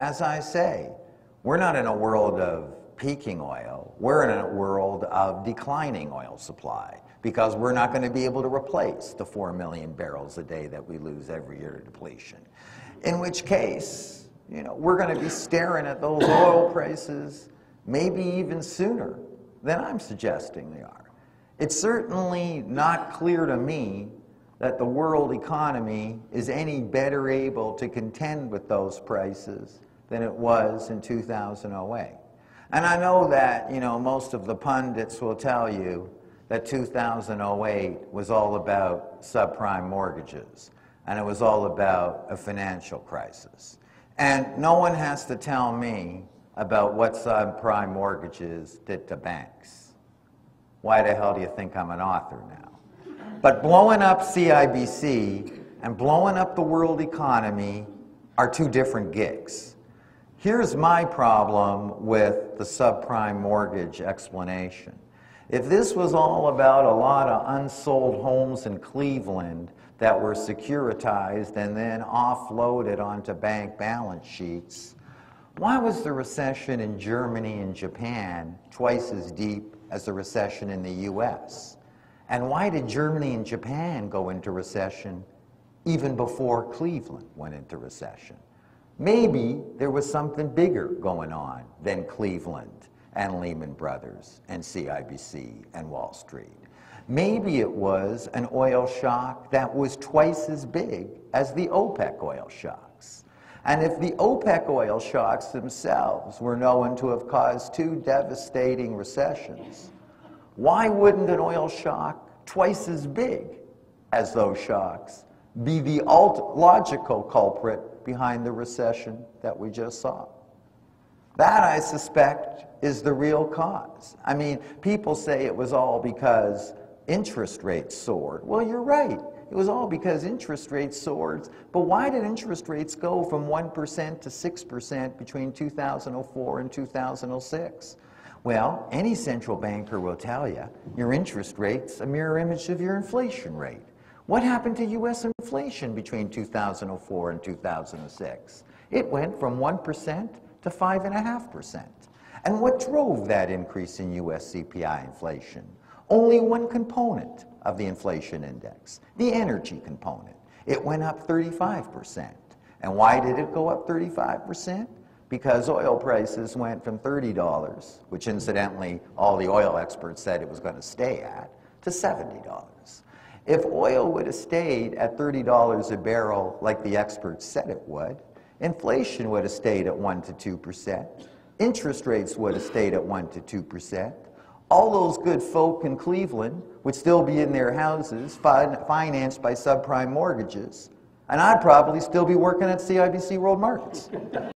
As I say, we're not in a world of peaking oil. We're in a world of declining oil supply because we're not going to be able to replace the 4 million barrels a day that we lose every year to depletion. In which case, we're going to be staring at those oil prices maybe even sooner than I'm suggesting they are. It's certainly not clear to me that the world economy is any better able to contend with those prices than it was in 2008. And I know that, most of the pundits will tell you that 2008 was all about subprime mortgages, and it was all about a financial crisis. And no one has to tell me about what subprime mortgages did to banks. Why the hell do you think I'm an author now? But blowing up CIBC and blowing up the world economy are two different gigs. Here's my problem with the subprime mortgage explanation. If this was all about a lot of unsold homes in Cleveland that were securitized and then offloaded onto bank balance sheets, why was the recession in Germany and Japan twice as deep as the recession in the US? And why did Germany and Japan go into recession even before Cleveland went into recession? Maybe there was something bigger going on than Cleveland and Lehman Brothers and CIBC and Wall Street. Maybe it was an oil shock that was twice as big as the OPEC oil shocks. And if the OPEC oil shocks themselves were known to have caused two devastating recessions, why wouldn't an oil shock twice as big as those shocks be the logical culprit behind the recession that we just saw? That, I suspect, is the real cause. I mean, people say it was all because interest rates soared. Well, you're right. It was all because interest rates soared. But why did interest rates go from 1% to 6% between 2004 and 2006? Well, any central banker will tell you your interest rate's a mirror image of your inflation rate. What happened to U.S. inflation between 2004 and 2006? It went from 1% to 5.5%. And what drove that increase in U.S. CPI inflation? Only one component of the inflation index, the energy component. It went up 35%. And why did it go up 35%? Because oil prices went from $30, which incidentally all the oil experts said it was going to stay at, to $70. If oil would have stayed at $30 a barrel like the experts said it would, inflation would have stayed at 1 to 2%, interest rates would have stayed at 1 to 2%, all those good folk in Cleveland would still be in their houses financed by subprime mortgages, and I'd probably still be working at CIBC World Markets.